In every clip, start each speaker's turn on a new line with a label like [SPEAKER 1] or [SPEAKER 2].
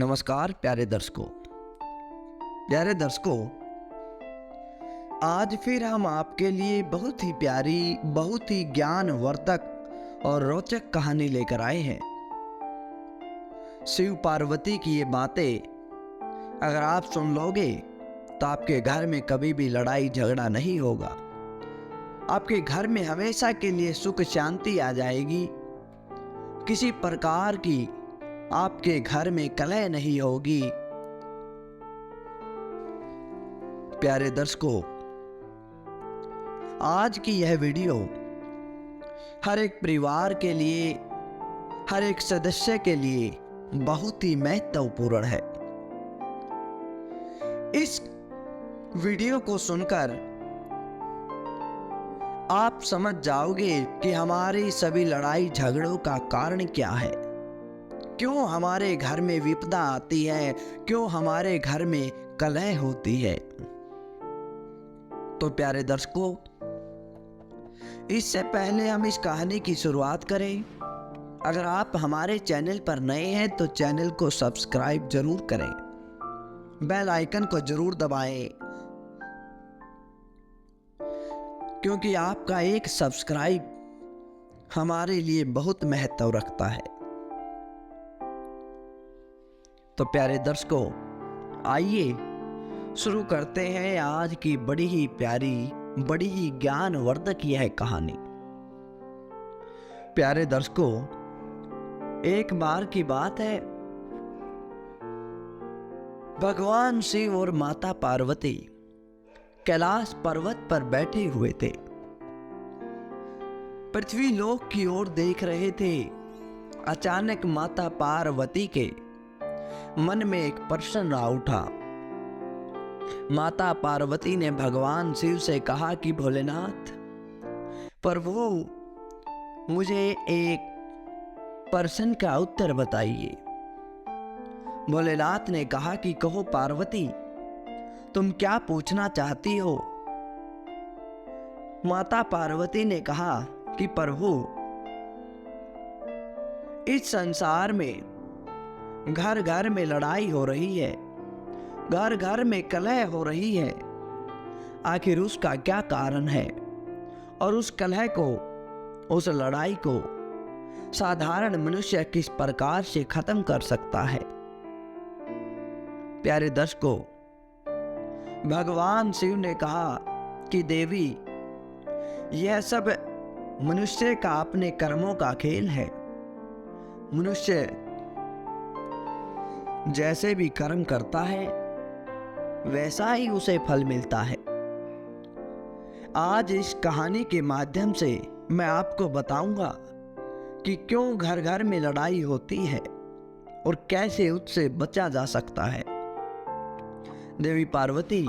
[SPEAKER 1] नमस्कार प्यारे दर्शकों, आज फिर हम आपके लिए बहुत ही प्यारी, बहुत ही ज्ञानवर्धक और रोचक कहानी लेकर आए हैं। शिव पार्वती की ये बातें अगर आप सुन लोगे तो आपके घर में कभी भी लड़ाई झगड़ा नहीं होगा। आपके घर में हमेशा के लिए सुख शांति आ जाएगी। किसी प्रकार की आपके घर में कलह नहीं होगी। प्यारे दर्शकों, आज की यह वीडियो हर एक परिवार के लिए, हर एक सदस्य के लिए बहुत ही महत्वपूर्ण है। इस वीडियो को सुनकर आप समझ जाओगे कि हमारी सभी लड़ाई झगड़ों का कारण क्या है, क्यों हमारे घर में विपदा आती है, क्यों हमारे घर में कलह होती है। तो प्यारे दर्शकों, इससे पहले हम इस कहानी की शुरुआत करें, अगर आप हमारे चैनल पर नए हैं तो चैनल को सब्सक्राइब जरूर करें, बेल आइकन को जरूर दबाएं, क्योंकि आपका एक सब्सक्राइब हमारे लिए बहुत महत्व रखता है। तो प्यारे दर्शकों, आइए शुरू करते हैं आज की बड़ी ही प्यारी, बड़ी ही ज्ञानवर्धक यह कहानी। प्यारे दर्शकों, एक बार की बात है, भगवान शिव और माता पार्वती कैलाश पर्वत पर बैठे हुए थे। पृथ्वी लोक की ओर देख रहे थे। अचानक माता पार्वती के मन में एक प्रश्न आ उठा। माता पार्वती ने भगवान शिव से कहा कि भोलेनाथ, प्रभु मुझे एक प्रश्न का उत्तर बताइए। भोलेनाथ ने कहा कि कहो पार्वती, तुम क्या पूछना चाहती हो। माता पार्वती ने कहा कि प्रभु, इस संसार में घर घर में लड़ाई हो रही है, घर घर में कलह हो रही है, आखिर उसका क्या कारण है, और उस कलह को, उस लड़ाई को साधारण मनुष्य किस प्रकार से खत्म कर सकता है। प्यारे दर्शकों, भगवान शिव ने कहा कि देवी, यह सब मनुष्य का अपने कर्मों का खेल है। मनुष्य जैसे भी कर्म करता है वैसा ही उसे फल मिलता है। आज इस कहानी के माध्यम से मैं आपको बताऊंगा कि क्यों घर घर में लड़ाई होती है और कैसे उससे बचा जा सकता है। देवी पार्वती,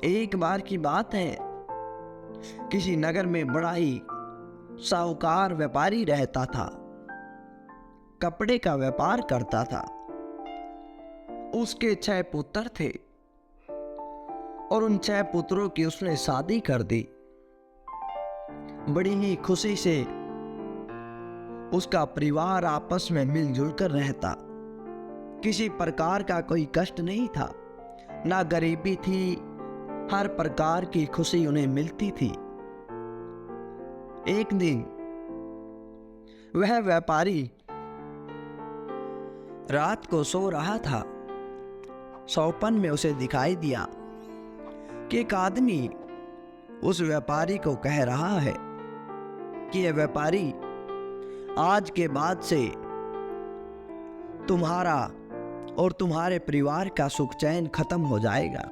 [SPEAKER 1] एक बार की बात है, किसी नगर में बड़ा ही साहूकार व्यापारी रहता था। कपड़े का व्यापार करता था। उसके 6 पुत्र थे और उन 6 पुत्रों की उसने शादी कर दी। बड़ी ही खुशी से उसका परिवार आपस में मिलजुल कर रहता। किसी प्रकार का कोई कष्ट नहीं था, ना गरीबी थी, हर प्रकार की खुशी उन्हें मिलती थी। एक दिन वह व्यापारी रात को सो रहा था। सौपन में उसे दिखाई दिया कि एक आदमी उस व्यापारी को कह रहा है कि यह व्यापारी, आज के बाद से तुम्हारा और तुम्हारे परिवार का सुख चैन खत्म हो जाएगा,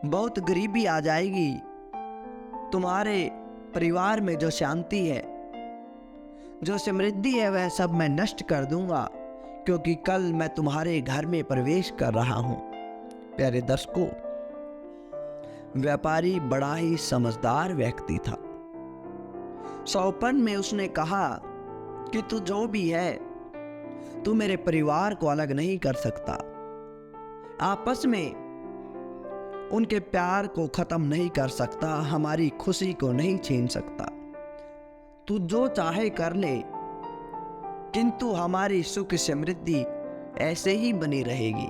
[SPEAKER 1] बहुत गरीबी आ जाएगी, तुम्हारे परिवार में जो शांति है, जो समृद्धि है, वह सब मैं नष्ट कर दूंगा, क्योंकि कल मैं तुम्हारे घर में प्रवेश कर रहा हूं। प्यारे दर्शकों, व्यापारी बड़ा ही समझदार व्यक्ति था। सौपन में उसने कहा कि तू जो भी है, तू मेरे परिवार को अलग नहीं कर सकता, आपस में उनके प्यार को खत्म नहीं कर सकता, हमारी खुशी को नहीं छीन सकता। तू जो चाहे कर ले, किंतु हमारी सुख समृद्धि ऐसे ही बनी रहेगी।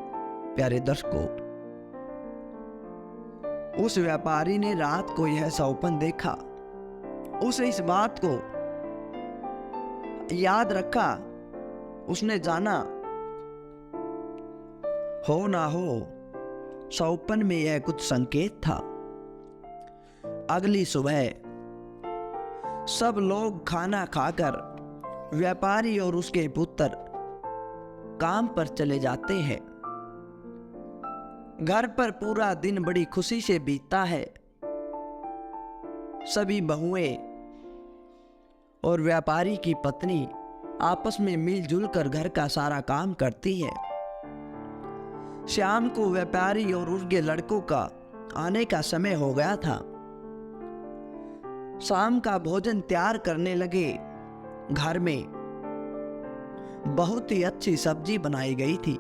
[SPEAKER 1] प्यारे दर्शकों, उस व्यापारी ने रात को यह सौपन देखा, उसे इस बात को याद रखा। उसने जाना हो ना हो सौपन में यह कुछ संकेत था। अगली सुबह सब लोग खाना खाकर व्यापारी और उसके पुत्र काम पर चले जाते हैं। घर पर पूरा दिन बड़ी खुशी से बीतता है। सभी बहुएं और व्यापारी की पत्नी आपस में मिलजुल कर घर का सारा काम करती है। शाम को व्यापारी और उसके लड़कों का आने का समय हो गया था। शाम का भोजन तैयार करने लगे। घर में बहुत ही अच्छी सब्जी बनाई गई थी।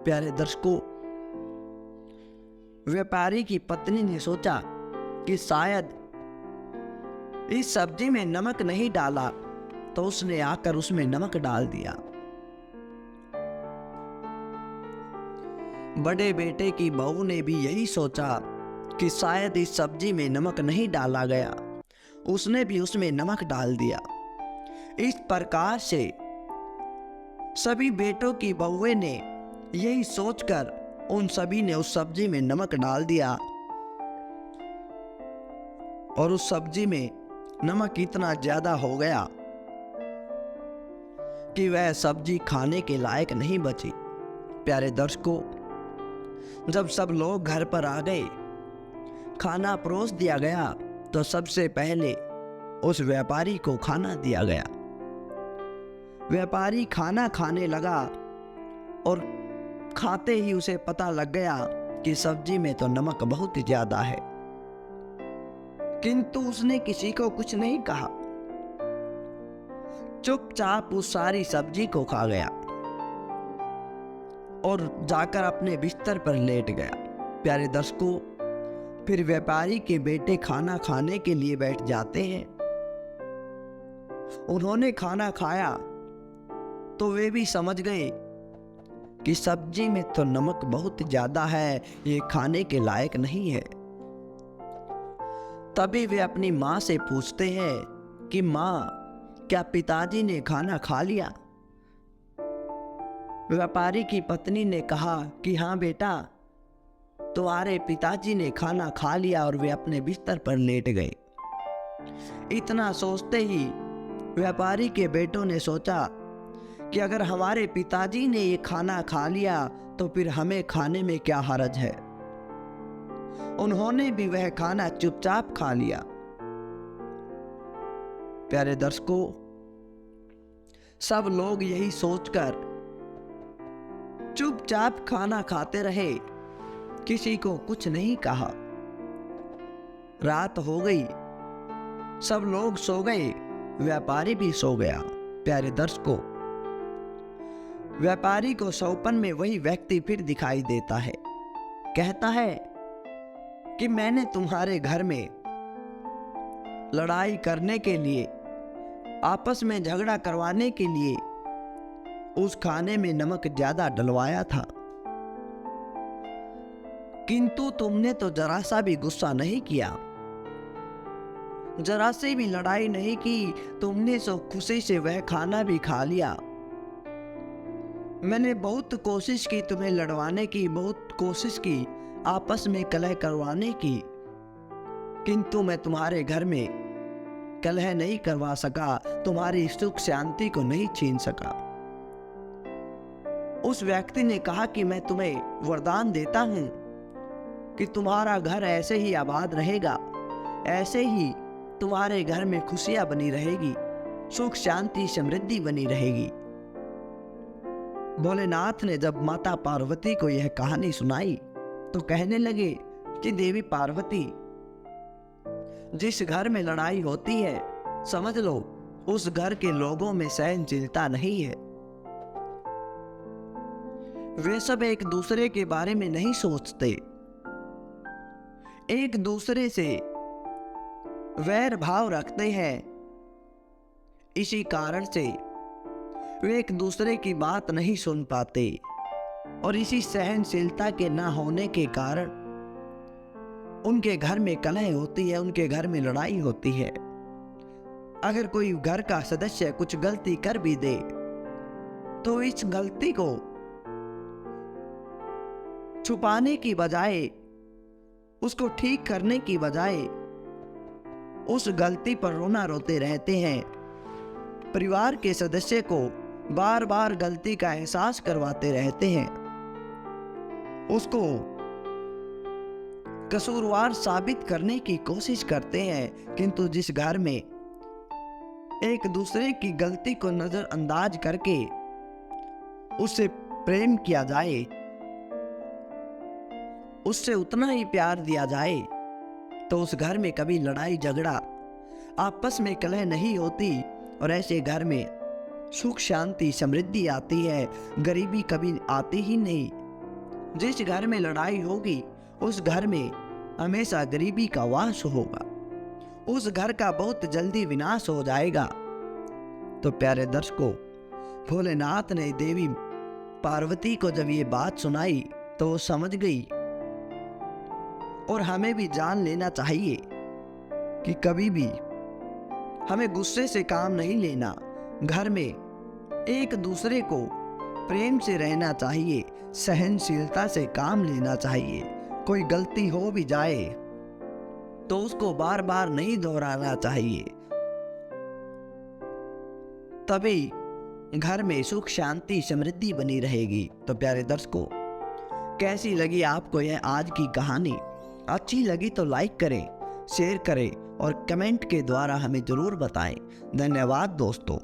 [SPEAKER 1] प्यारे दर्शकों, व्यापारी की पत्नी ने सोचा कि शायद इस सब्जी में नमक नहीं डाला, तो उसने आकर उसमें नमक डाल दिया। बड़े बेटे की बहू ने भी यही सोचा कि शायद इस सब्जी में नमक नहीं डाला गया, उसने भी उसमें नमक डाल दिया। इस प्रकार से सभी बेटों की बहुएं ने यही सोचकर उन सभी ने उस सब्जी में नमक डाल दिया, और उस सब्जी में नमक इतना ज्यादा हो गया कि वह सब्जी खाने के लायक नहीं बची। प्यारे दर्शकों, जब सब लोग घर पर आ गए, खाना परोस दिया गया, तो सबसे पहले उस व्यापारी को खाना दिया गया। व्यापारी खाना खाने लगा और खाते ही उसे पता लग गया कि सब्जी में तो नमक बहुत ज्यादा है, किंतु उसने किसी को कुछ नहीं कहा। चुपचाप उस सारी सब्जी को खा गया और जाकर अपने बिस्तर पर लेट गया। प्यारे दर्शकों, फिर व्यापारी के बेटे खाना खाने के लिए बैठ जाते हैं। उन्होंने खाना खाया तो वे भी समझ गए कि सब्जी में तो नमक बहुत ज्यादा है, ये खाने के लायक नहीं है। तभी वे अपनी माँ से पूछते हैं कि माँ, क्या पिताजी ने खाना खा लिया? व्यापारी की पत्नी ने कहा कि हाँ बेटा, तुम्हारे पिताजी ने खाना खा लिया और वे अपने बिस्तर पर लेट गए। इतना सोचते ही व्यापारी के बेटों ने सोचा कि अगर हमारे पिताजी ने ये खाना खा लिया तो फिर हमें खाने में क्या हर्ज है। उन्होंने भी वह खाना चुपचाप खा लिया। प्यारे दर्शकों, सब लोग यही सोचकर चुपचाप खाना खाते रहे, किसी को कुछ नहीं कहा। रात हो गई, सब लोग सो गए, व्यापारी भी सो गया। प्यारे दर्शकों, व्यापारी को सौपन में वही व्यक्ति फिर दिखाई देता है। कहता है कि मैंने तुम्हारे घर में लड़ाई करने के लिए, आपस में झगड़ा करवाने के लिए उस खाने में नमक ज्यादा डलवाया था, किंतु तुमने तो जरा सा भी गुस्सा नहीं किया, जरा से भी लड़ाई नहीं की। तुमने सो खुशी से वह खाना भी खा लिया। मैंने बहुत कोशिश की तुम्हें लड़वाने की, बहुत कोशिश की आपस में कलह करवाने की, किंतु मैं तुम्हारे घर में कलह नहीं करवा सका, तुम्हारी सुख शांति को नहीं छीन सका। उस व्यक्ति ने कहा कि मैं तुम्हें वरदान देता हूं कि तुम्हारा घर ऐसे ही आबाद रहेगा, ऐसे ही तुम्हारे घर में खुशियां बनी रहेगी, सुख शांति समृद्धि बनी रहेगी। भोलेनाथ ने जब माता पार्वती को यह कहानी सुनाई तो कहने लगे कि देवी पार्वती, जिस घर में लड़ाई होती है, समझ लो उस घर के लोगों में सहनशीलता नहीं है। वे सब एक दूसरे के बारे में नहीं सोचते, एक दूसरे से वैर भाव रखते हैं। इसी कारण से वे एक दूसरे की बात नहीं सुन पाते। और इसी सहनशीलता के ना होने के कारण उनके घर में कलह होती है, उनके घर में लड़ाई होती है। अगर कोई घर का सदस्य कुछ गलती कर भी दे तो इस गलती को छुपाने की बजाय, उसको ठीक करने की बजाय उस गलती पर रोना रोते रहते हैं। परिवार के सदस्य को बार बार गलती का एहसास करवाते रहते हैं, उसको कसूरवार साबित करने की कोशिश करते हैं। किंतु जिस घर में एक दूसरे की गलती को नजरअंदाज करके उससे प्रेम किया जाए, उससे उतना ही प्यार दिया जाए, तो उस घर में कभी लड़ाई झगड़ा, आपस में कलह नहीं होती और ऐसे घर में सुख शांति समृद्धि आती है, गरीबी कभी आती ही नहीं। जिस घर में लड़ाई होगी उस घर में हमेशा गरीबी का वास होगा, उस घर का बहुत जल्दी विनाश हो जाएगा। तो प्यारे दर्शकों, भोलेनाथ ने देवी पार्वती को जब ये बात सुनाई तो वो समझ गई। और हमें भी जान लेना चाहिए कि कभी भी हमें गुस्से से काम नहीं लेना, घर में एक दूसरे को प्रेम से रहना चाहिए, सहनशीलता से काम लेना चाहिए। कोई गलती हो भी जाए तो उसको बार बार नहीं दोहराना चाहिए, तभी घर में सुख शांति समृद्धि बनी रहेगी। तो प्यारे दर्शकों, कैसी लगी आपको यह आज की कहानी? अच्छी लगी तो लाइक करें, शेयर करें और कमेंट के द्वारा हमें जरूर बताएं। धन्यवाद दोस्तों।